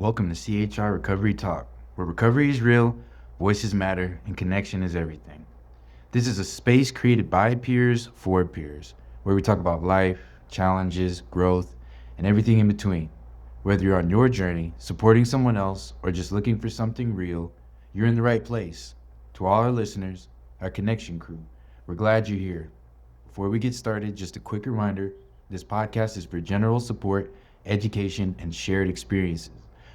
Welcome to CHR Recovery Talk, where recovery is real, voices matter, and connection is everything. This is a space created by peers for peers, where we talk about life, challenges, growth, and everything in between. Whether you're on your journey, supporting someone else, or just looking for something real, you're in the right place. To all our listeners, our connection crew, we're glad you're here. Before we get started, just a quick reminder this podcast is for general support, education, and shared experiences.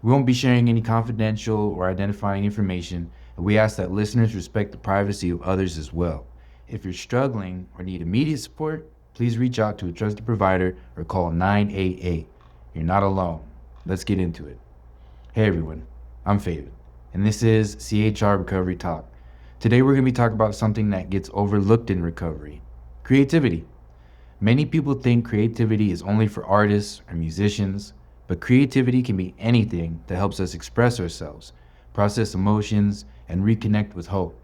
We won't be sharing any confidential or identifying information, and we ask that listeners respect the privacy of others as well. If you're struggling or need immediate support, please reach out to a trusted provider or call 988. You're not alone. Let's get into it. Hey everyone, I'm Favid, and this is CHR Recovery Talk. Today we're going to be talking about something that gets overlooked in recovery: creativity. Many people think creativity is only for artists or musicians, but creativity can be anything that helps us express ourselves, process emotions, and reconnect with hope.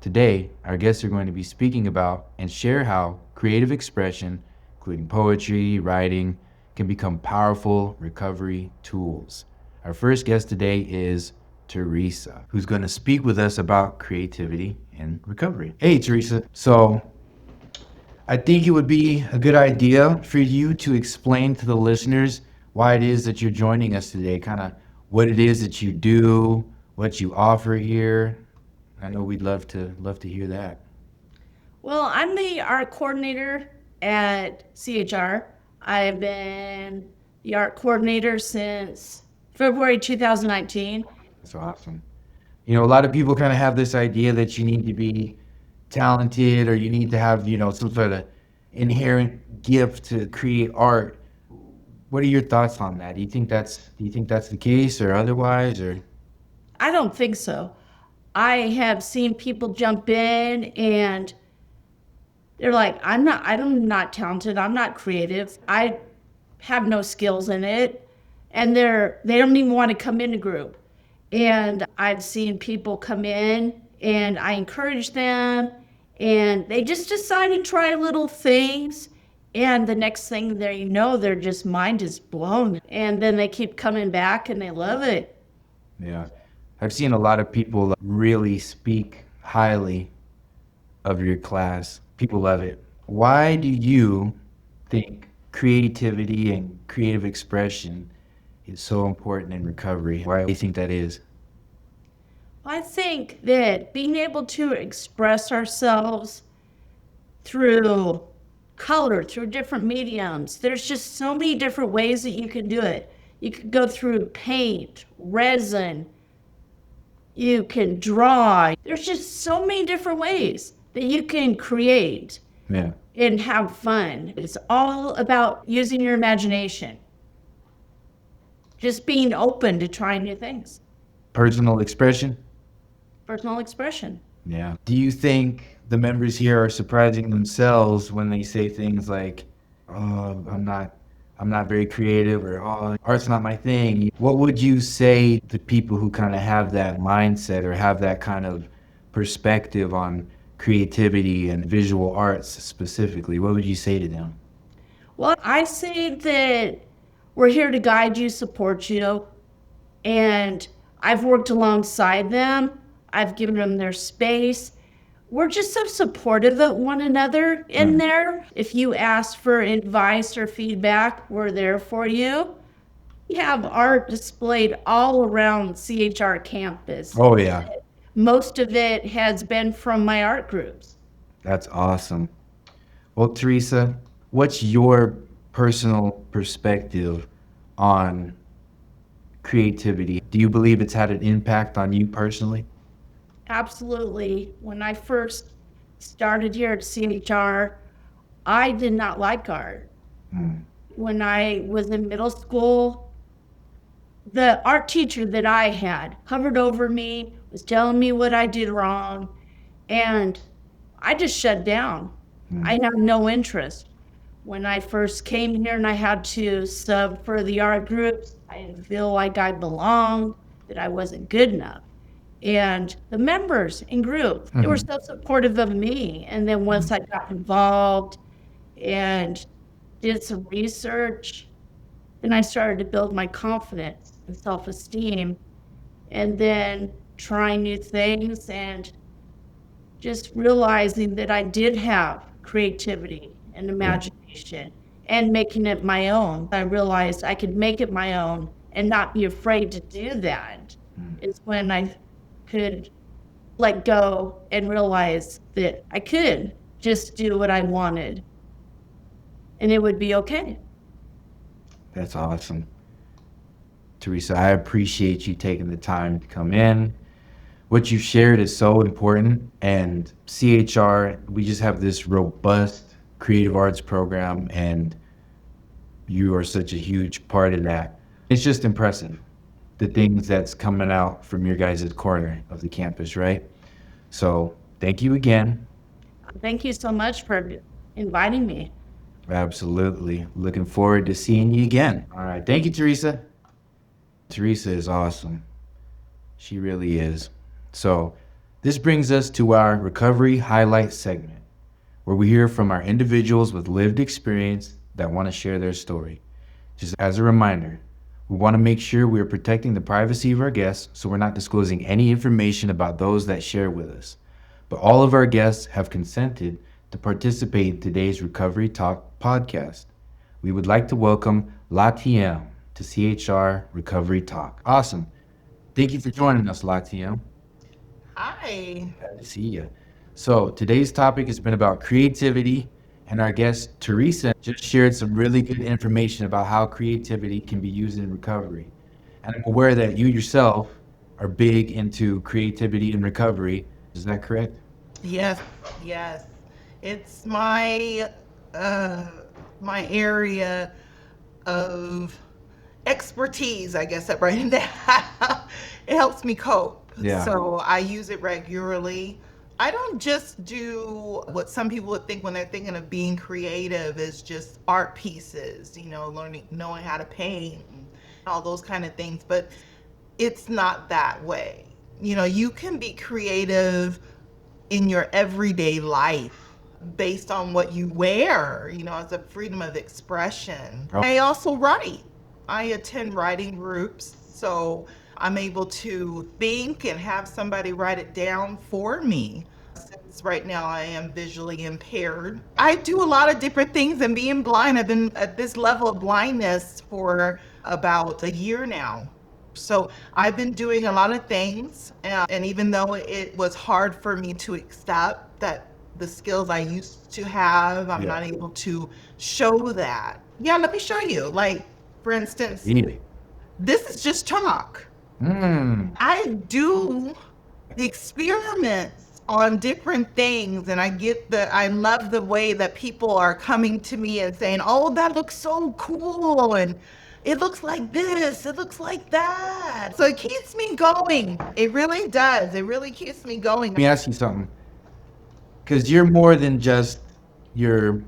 Today, our guests are going to be speaking about and share how creative expression, including poetry, writing, can become powerful recovery tools. Our first guest today is Teresa, who's going to speak with us about creativity and recovery. Hey, Teresa. So, I think it would be a good idea for you to explain to the listeners why it is that you're joining us today, kind of what it is that you do, what you offer here. I know we'd love to hear that. Well, I'm the art coordinator at CHR. I've been the art coordinator since February 2019. That's awesome. A lot of people kind of have this idea that you need to be talented or you need to have, some sort of inherent gift to create art. What are your thoughts on that? Do you think that's the case or otherwise or? I don't think so. I have seen people jump in and they're like, I'm not talented. I'm not creative. I have no skills in it. And they don't even want to come in a group. And I've seen people come in and I encourage them and they just decide to try little things. And the next thing they know, their just mind is blown. And then they keep coming back and they love it. Yeah. I've seen a lot of people really speak highly of your class. People love it. Why do you think creativity and creative expression is so important in recovery? Why do you think that is? I think that being able to express ourselves through color, through different mediums, there's just so many different ways that you can do it. You could go through paint, resin, you can draw. There's just so many different ways that you can create Yeah. and have fun. It's all about using your imagination, just being open to trying new things. Personal expression? Personal expression. Yeah. Do you think the members here are surprising themselves when they say things like, "Oh, I'm not very creative," or "Oh, art's not my thing"? What would you say to people who kind of have that mindset or have that kind of perspective on creativity and visual arts specifically? What would you say to them? Well, I say that we're here to guide you, support you, and I've worked alongside them. I've given them their space. We're just so supportive of one another in Mm. there. If you ask for advice or feedback, we're there for you. We have art displayed all around CHR campus. Oh yeah, Most of it has been from my art groups. that's awesome. Well, Teresa, what's your personal perspective on creativity? Do you believe it's had an impact on you personally? Absolutely. When I first started here at CHR, I did not like art. Mm. When I was in middle school, the art teacher that I had hovered over me, was telling me what I did wrong, and I just shut down. I Mm. had no interest. When I first came here and I had to sub for the art groups, I didn't feel like I belonged, that I wasn't good enough. And the members in group, they were Mhm. so supportive of me. And then once I got involved and did some research, then I started to build my confidence. and self-esteem, and then trying new things and just realizing that I did have creativity and Yeah. imagination and making it my own. I realized I could make it my own and not be afraid to do that. Mm. Is when I could let go and realize that I could just do what I wanted and it would be okay. That's awesome. Teresa, I appreciate you taking the time to come in. What you shared is so important. And CHR, we just have this robust creative arts program, and you are such a huge part of that. It's just impressive, the things that's coming out from your guys' corner of the campus, right? So thank you again. Thank you so much for inviting me. Absolutely. Looking forward to seeing you again. All right. Thank you, Teresa. Teresa is awesome. She really is. So, this brings us to our recovery highlight segment, where we hear from our individuals with lived experience that want to share their story. Just as a reminder, we want to make sure we are protecting the privacy of our guests, so we're not disclosing any information about those that share with us. But all of our guests have consented to participate in today's Recovery Talk podcast. We would like to welcome Latiem to CHR Recovery Talk. Awesome. Thank you for joining us, Latiem. Hi. Glad to see you. So today's topic has been about creativity, and our guest Teresa just shared some really good information about how creativity can be used in recovery. And I'm aware that you yourself are big into creativity and recovery. Is that correct? Yes, yes. It's uh my area of expertise, I guess, at writing down. It helps me cope. Yeah. So I use it regularly. I don't just do what some people would think when they're thinking of being creative is just art pieces, learning, knowing how to paint, and all those kind of things. But it's not that way. You can be creative in your everyday life based on what you wear, as a freedom of expression. Oh, I also write. I attend writing groups, so I'm able to think and have somebody write it down for me. Since right now I am visually impaired, I do a lot of different things, and being blind, I've been at this level of blindness for about a year now. So I've been doing a lot of things, and even though it was hard for me to accept that the skills I used to have, I'm yeah. not able to show that. Yeah, let me show you. Like, for instance, Really? this is just talk. Mm. I do experiments on different things, and I love the way that people are coming to me and saying, "Oh, that looks so cool," and it looks like this, it looks like that. So it keeps me going. It really does. It really keeps me going. Let me ask you something, because you're more than just your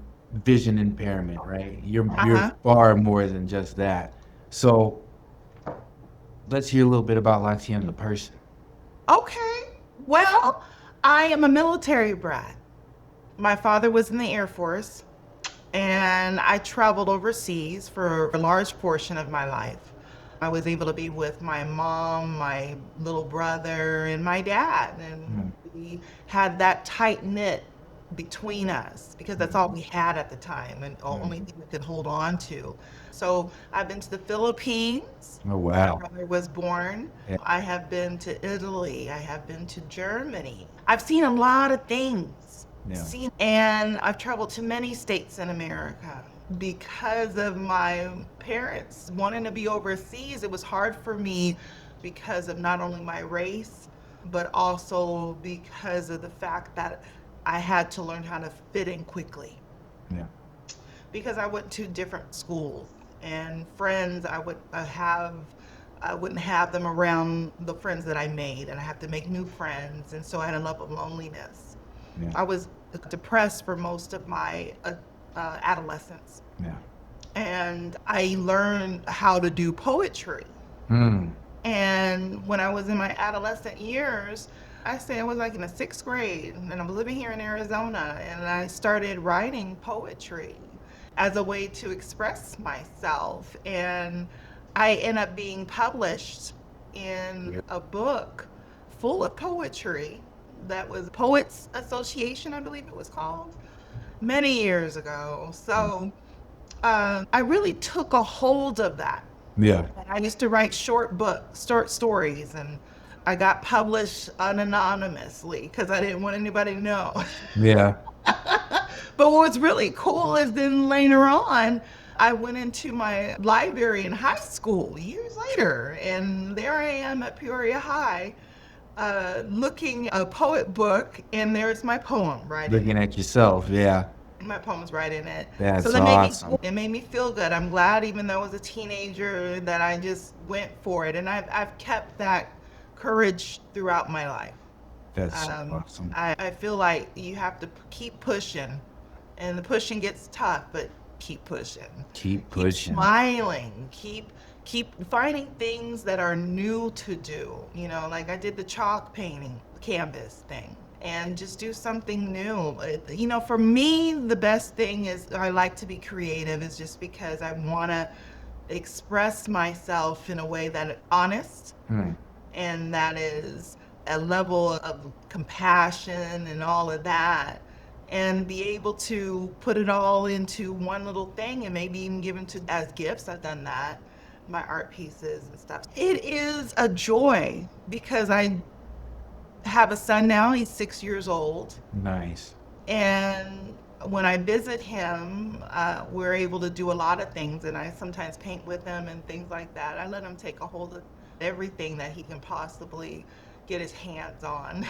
vision impairment, right? You're Uh-huh. far more than just that. So let's hear a little bit about Latiem the person. Okay. Well, I am a military brat. My father was in the Air Force, and I traveled overseas for a large portion of my life. I was able to be with my mom, my little brother, and my dad, and Mm. we had that tight knit between us because that's all we had at the time and the Mm. only thing we could hold on to. So I've been to the Philippines. Oh, My wow. brother was born. Yeah. I have been to Italy. I have been to Germany. I've seen a lot of things. Yeah. And I've traveled to many states in America. Because of my parents wanting to be overseas, it was hard for me because of not only my race, but also because of the fact that I had to learn how to fit in quickly. Yeah. Because I went to different schools and friends, I wouldn't have them around the friends that I made, and I had to make new friends, and so I had a love of loneliness. Yeah. I was depressed for most of my adolescence, Yeah. and I learned how to do poetry. Mm. And when I was in my adolescent years, I say I was like in the sixth grade, and I was living here in Arizona, and I started writing poetry as a way to express myself. And I end up being published in a book full of poetry that was Poets Association, I believe it was called, many years ago. So I really took a hold of that. Yeah. I used to write short stories, and I got published anonymously because I didn't want anybody to know. Yeah. But what's really cool is then later on, I went into my library in high school years later, and there I am at Peoria High, looking a poet book, and there's my poem right in Looking it. at yourself. Yeah. My poem's right in it. That's So that awesome. it made me feel good. I'm glad, even though I was a teenager, that I just went for it, and I've kept that courage throughout my life. That's so awesome. I feel like you have to keep pushing, and the pushing gets tough, but keep pushing. Keep Keep pushing. smiling. Keep finding things that are new to do. You know, like I did the chalk painting canvas thing, and just do something new. You know, for me, the best thing is I like to be creative. Is just because I want to express myself in a way that is honest, Hmm. and that is a level of compassion and all of that, and be able to put it all into one little thing and maybe even give them to as gifts. I've done that, my art pieces and stuff. It is a joy because I have a son now. He's 6 years old, Nice. and when I visit him, we're able to do a lot of things, and I sometimes paint with him and things like that. I let him take a hold of everything that he can possibly get his hands on.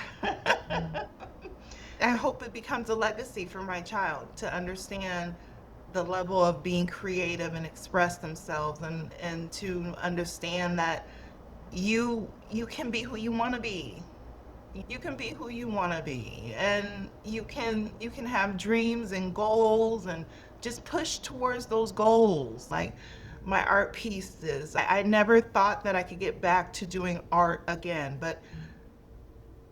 I hope it becomes a legacy for my child to understand the level of being creative and express themselves, and to understand that you can be who you want to be. You can be who you want to be, and you can have dreams and goals, and just push towards those goals. Like my art pieces, I never thought that I could get back to doing art again, but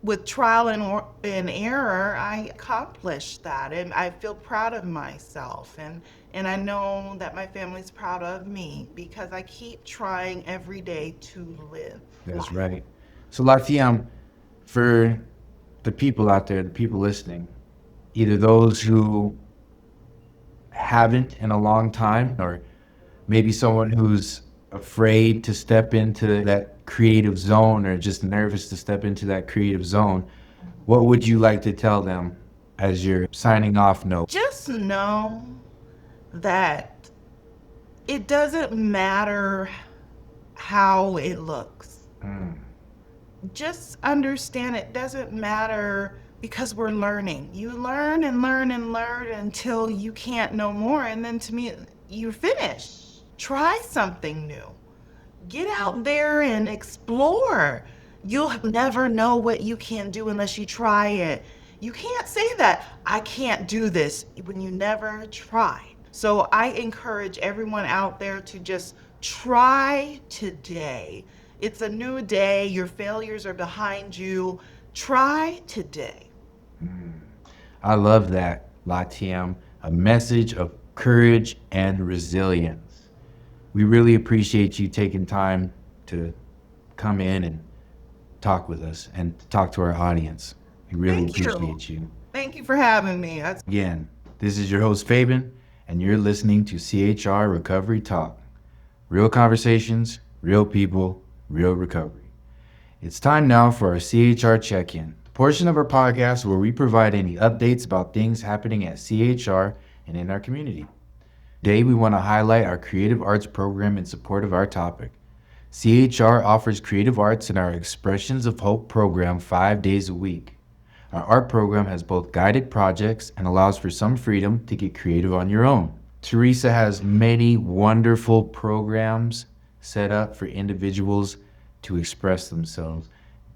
with trial and error, I accomplished that, and I feel proud of myself, and I know that my family's proud of me because I keep trying every day to live That's life. right. So, Latiam, for the people out there, the people listening, either those who haven't in a long time, or maybe someone who's afraid to step into that creative zone or just nervous to step into that creative zone, what would you like to tell them as your signing off note? Just know that it doesn't matter how it looks. Just understand it doesn't matter, because we're learning. You learn and learn and learn until you can't no more, and then to me, you're finished. Try something new. Get out there and explore. You'll never know what you can do unless you try it. You can't say that I can't do this when you never tried. So I encourage everyone out there to just try today. It's a new day. Your failures are behind you. Try today. I love that, Latiam, a message of courage and resilience. We really appreciate you taking time to come in and talk with us and talk to our audience. We really Thank you. appreciate you. Thank you for having me. Again, this is your host, Fabian, and you're listening to CHR Recovery Talk. Real conversations, real people, real recovery. It's time now for our CHR check-in, a portion of our podcast where we provide any updates about things happening at CHR and in our community. Today, we want to highlight our creative arts program in support of our topic. CHR offers creative arts in our Expressions of Hope program 5 days a week. Our art program has both guided projects and allows for some freedom to get creative on your own. Teresa has many wonderful programs set up for individuals to express themselves.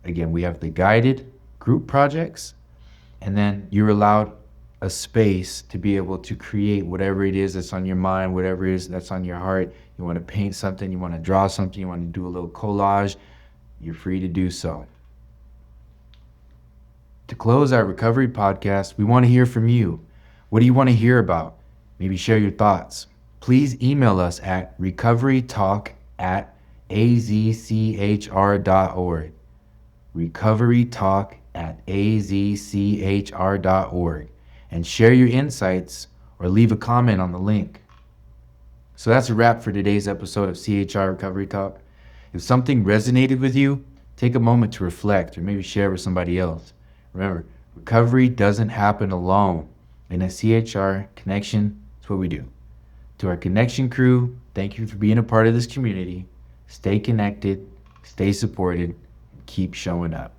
Again, we have the guided group projects, and then you're allowed a space to be able to create whatever it is that's on your mind, whatever it is that's on your heart. You want to paint something, you want to draw something, you want to do a little collage, you're free to do so. To close our recovery podcast, we want to hear from you. What do you want to hear about? Maybe share your thoughts. Please email us at recoverytalk at azchr.org. Recovery Talk at azchr.org. And share your insights or leave a comment on the link. So that's a wrap for today's episode of CHR Recovery Talk. If something resonated with you, take a moment to reflect or maybe share with somebody else. Remember, recovery doesn't happen alone. And at CHR, connection is what we do. To our connection crew, thank you for being a part of this community. Stay connected, stay supported, and keep showing up.